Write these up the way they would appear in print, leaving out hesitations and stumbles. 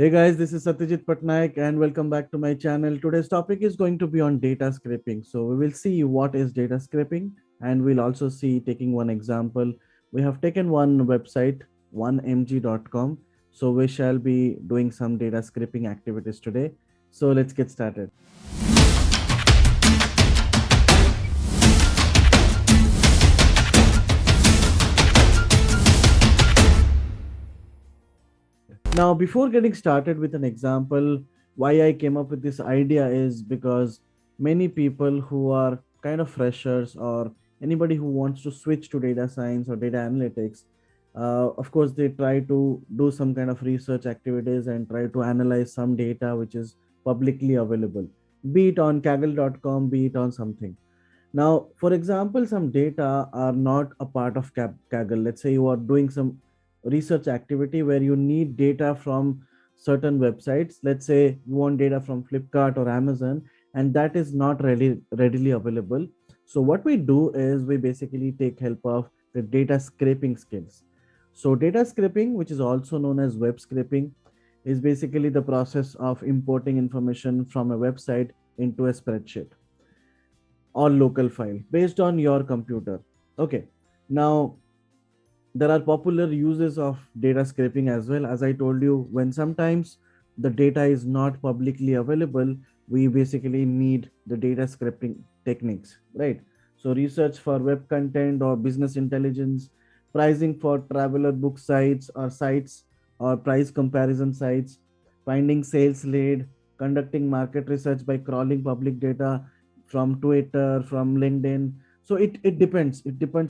Hey guys, this is Satyajit Patnaik and welcome back to my channel. Today's topic is going to be on data scraping. So we will see what is data scraping and we'll also see taking one example. We have taken one website, 1mg.com. So we shall be doing some data scraping activities today. So let's get started. Now, before getting started with an example, why I came up with this idea is because many people who are kind of freshers or anybody who wants to switch to data science or data analytics, of course, they try to do some kind of research activities and try to analyze some data which is publicly available, be it on kaggle.com, be it on something. Now, for example, some data are not a part of Kaggle. Let's say you are doing some research activity where you need data from certain websites. Let's say you want data from Flipkart or Amazon, and that is not readily available. So what we do is we basically take help of the data scraping skills. So data scraping, which is also known as web scraping, is basically the process of importing information from a website into a spreadsheet or local file based on your computer. Okay. Now, there are popular uses of data scraping as well. As I told you, when sometimes the data is not publicly available, we basically need the data scraping techniques, right? So, research for web content or business intelligence, pricing for traveler book sites or price comparison sites, finding sales lead, conducting market research by crawling public data from Twitter, from LinkedIn. So it depends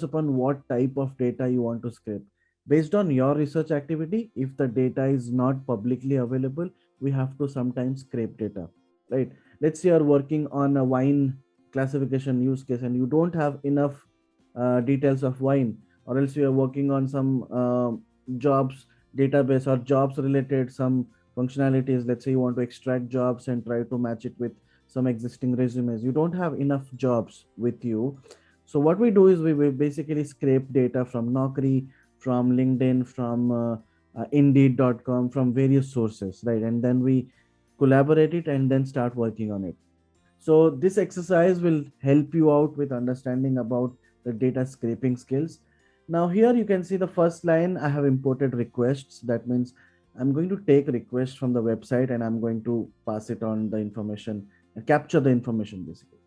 upon what type of data you want to scrape. Based on your research activity, if the data is not publicly available, we have to sometimes scrape data, right? Let's say you're working on a wine classification use case and you don't have enough details of wine, or else you are working on some jobs database or jobs related some functionalities. Let's say you want to extract jobs and try to match it with some existing resumes. You don't have enough jobs with you. So what we do is we basically scrape data from Naukri, from LinkedIn, from Indeed.com, from various sources, right? And then we collaborate it and then start working on it. So this exercise will help you out with understanding about the data scraping skills. Now here you can see the first line. I have imported requests. That means I'm going to take requests from the website and I'm going to pass it on the information and capture the information basically.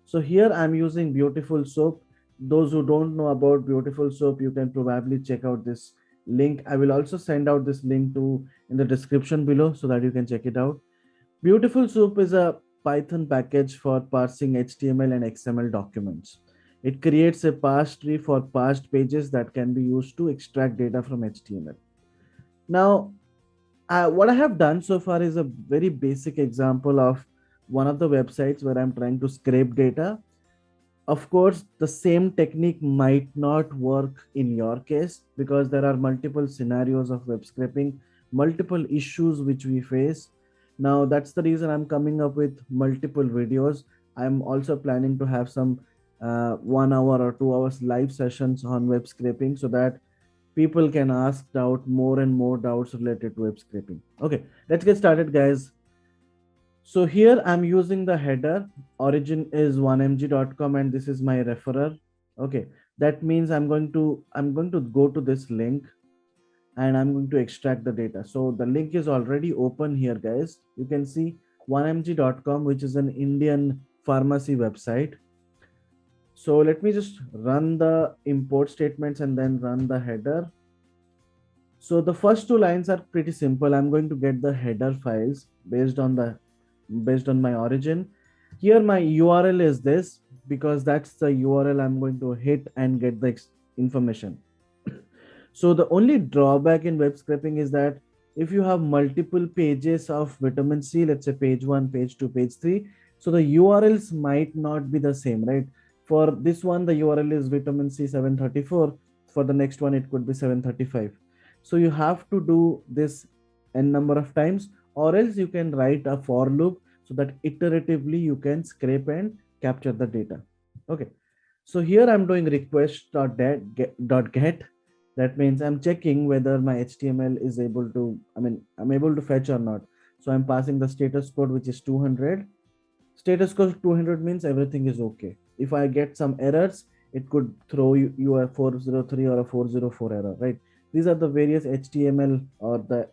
So here I'm using Beautiful Soap. Those who don't know about Beautiful Soap, you can probably check out this link. I will also send out this link to in the description below so that you can check it out. Beautiful Soup is a Python package for parsing HTML and XML documents. It creates a parse tree for parsed pages that can be used to extract data from HTML. Now, what I have done so far is a very basic example of one of the websites where I'm trying to scrape data. Of course, the same technique might not work in your case because there are multiple scenarios of web scraping, multiple issues which we face. Now, that's the reason I'm coming up with multiple videos. I'm also planning to have some 1 hour or 2 hours live sessions on web scraping so that people can ask out more and more doubts related to web scraping. Okay, let's get started, guys. So here I'm using the header. Origin is 1mg.com and this is my referrer. Okay, that means I'm going to go to this link and I'm going to extract the data. So the link is already open here, guys. You can see 1mg.com, which is an Indian pharmacy website. So let me just run the import statements and then run the header. So the first two lines are pretty simple. I'm going to get the header files based on my origin. Here my URL is this because that's the URL I'm going to hit and get the information. So the only drawback in web scraping is that if you have multiple pages of vitamin C, let's say page 1, page 2, page 3, so the URLs might not be the same, right? For this one, the URL is vitamin C 734. For the next one, it could be 735. So you have to do this n number of times, or else you can write a for loop so that iteratively you can scrape and capture the data. Okay. So here I'm doing request.get That means I'm checking whether my HTML is able to, I'm able to fetch or not. So I'm passing the status code, which is 200. Status code 200 means everything is okay. If I get some errors, it could throw you a 403 or a 404 error, right? These are the various HTML or the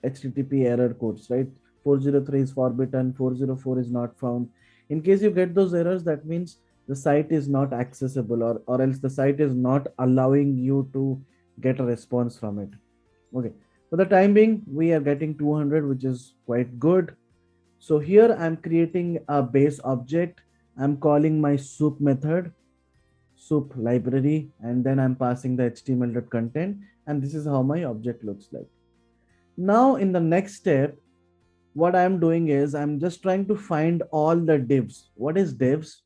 HTTP error codes, right? 403 is forbidden, 404 is not found. In case you get those errors, that means the site is not accessible, or else the site is not allowing you to get a response from it. Okay. For the time being, we are getting 200, which is quite good. So here I'm creating a base object. I'm calling my soup method, soup library, and then I'm passing the HTML.content. And this is how my object looks like. Now in the next step, what I'm doing is I'm just trying to find all the divs. What is divs?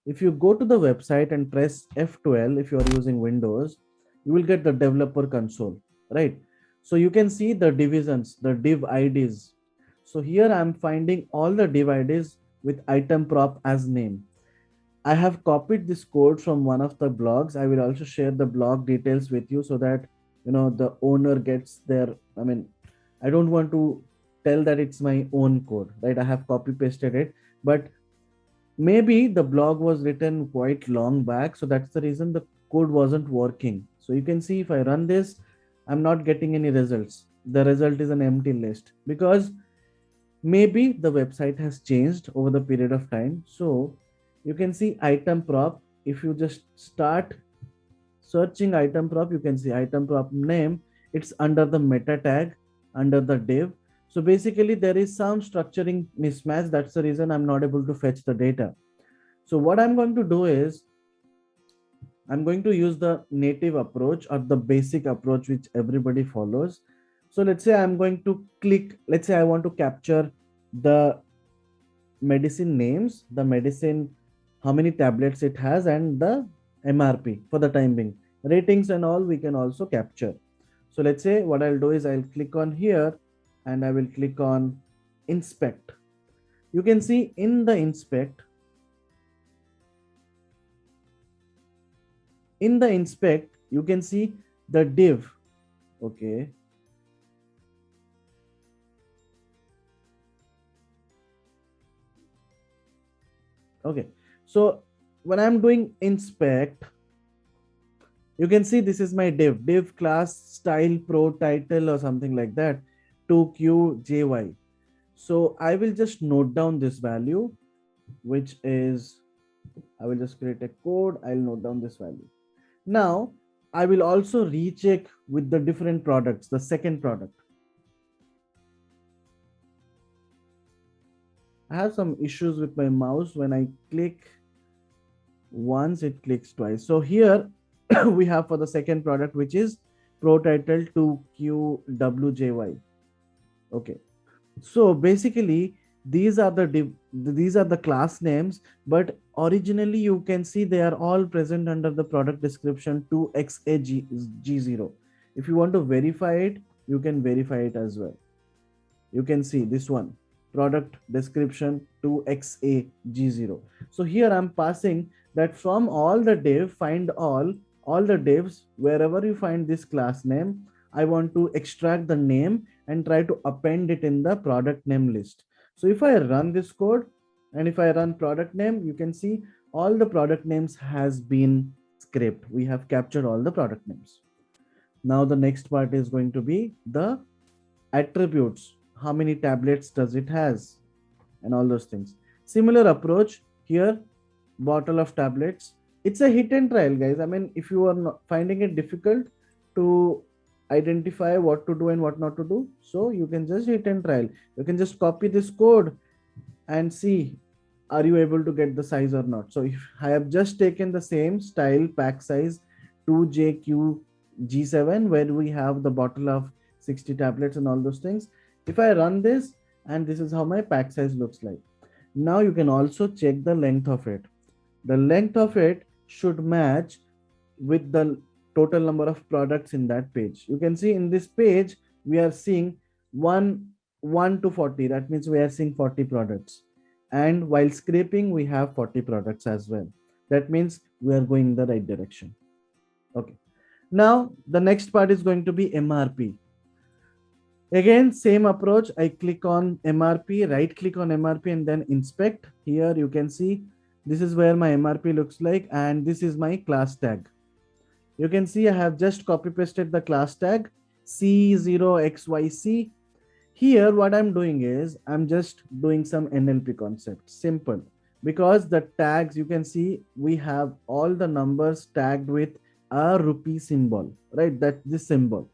If you go to the website and press F12, if you're using Windows, you will get the developer console, right? So you can see the divisions, the div IDs. So here I'm finding all the div IDs with item prop as name. I have copied this code from one of the blogs. I will also share the blog details with you so that the owner gets their, I don't want to tell that it's my own code, right? I have copy pasted it, but maybe the blog was written quite long back, so that's the reason the code wasn't working. So you can see if I run this, I'm not getting any results. The result is an empty list because maybe the website has changed over the period of time. So you can see item prop. If you just start searching item prop, you can see item prop name. It's under the meta tag, under the div. So basically there is some structuring mismatch. That's the reason I'm not able to fetch the data. So what I'm going to do is I'm going to use the native approach or the basic approach which everybody follows. So let's say I'm going to click, let's say I want to capture the medicine names, the medicine, how many tablets it has, and the MRP for the time being. Ratings and all we can also capture. So let's say what I'll do is I'll click on here and I will click on inspect. You can see in the inspect, you can see the div. Okay. Okay. So when I'm doing inspect, you can see this is my div class style pro title or something like that, 2QJY. So I will just note down this value, which is, I will just create a code. I'll note down this value. Now I will also recheck with the different products, the second product. I have some issues with my mouse. When I click once, it clicks twice. So here we have for the second product, which is pro title 2QWJY. Okay. So basically these are the class names, but originally you can see they are all present under the product description 2XAG0. If you want to verify it, you can verify it as well. You can see this one, product description 2XAG0. So here I'm passing that from all the div, find all the divs, wherever you find this class name, I want to extract the name and try to append it in the product name list. So if I run this code and if I run product name, you can see all the product names has been scraped. We have captured all the product names. Now the next part is going to be the attributes. How many tablets does it has and all those things. Similar approach here, bottle of tablets. It's a hit and trial, guys. I mean, if you are not finding it difficult to identify what to do and what not to do, so you can just hit and trial. You can just copy this code and see, are you able to get the size or not. So if I have just taken the same style pack size 2JQG7, where we have the bottle of 60 tablets and all those things. If I run this, and this is how my pack size looks like. Now you can also check the length of it. The length of it should match with the total number of products in that page. You can see in this page, we are seeing 1 to 40. That means we are seeing 40 products. And while scraping, we have 40 products as well. That means we are going in the right direction. Okay. Now the next part is going to be MRP. Again, same approach. I click on MRP, right click on MRP and then inspect. Here you can see this is where my MRP looks like, and this is my class tag. You can see I have just copy pasted the class tag C0XYC. Here what I'm doing is I'm just doing some NLP concept, simple, because the tags, you can see we have all the numbers tagged with a rupee symbol, right? That this symbol.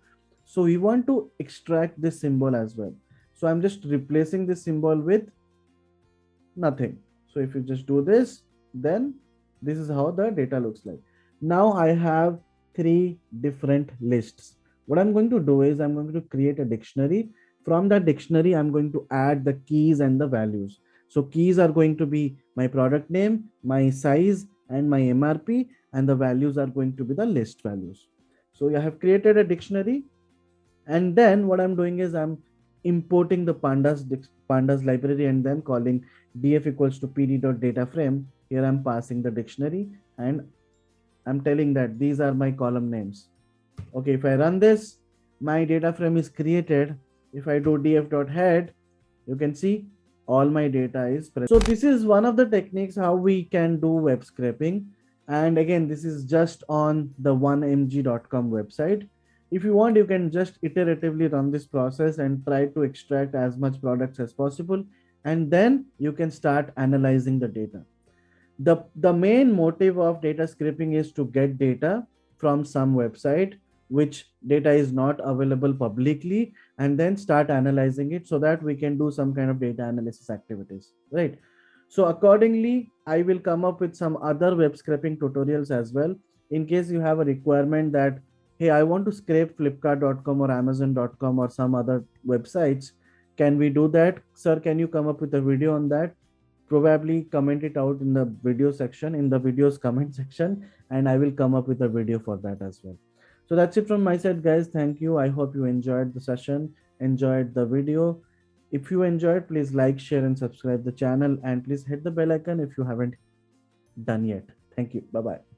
So we want to extract this symbol as well. So I'm just replacing this symbol with nothing. So if you just do this, then this is how the data looks like. Now I have three different lists. What I'm going to do is I'm going to create a dictionary. From that dictionary, I'm going to add the keys and the values. So keys are going to be my product name, my size, and my MRP, and the values are going to be the list values. So I have created a dictionary, and then what I'm doing is I'm importing the pandas library and then calling df equals to pd.dataframe. Here I'm passing the dictionary and I'm telling that these are my column names. Okay, if I run this, my data frame is created. If I do df.head, you can see all my data is present. So this is one of the techniques how we can do web scraping. And again, this is just on the 1mg.com website. If you want, you can just iteratively run this process and try to extract as much products as possible. And then you can start analyzing the data. The main motive of data scraping is to get data from some website which data is not available publicly, and then start analyzing it so that we can do some kind of data analysis activities, right? So accordingly, I will come up with some other web scraping tutorials as well, in case you have a requirement that, hey, I want to scrape flipkart.com or amazon.com or some other websites. Can we do that, sir? Can you come up with a video on that? Probably comment it out in the video section, in the videos comment section, and I will come up with a video for that as well. So that's it from my side, guys. Thank you. I hope you enjoyed the session, enjoyed the video. If you enjoyed, please like, share, and subscribe the channel, and please hit the bell icon if you haven't done yet. Thank you. Bye bye.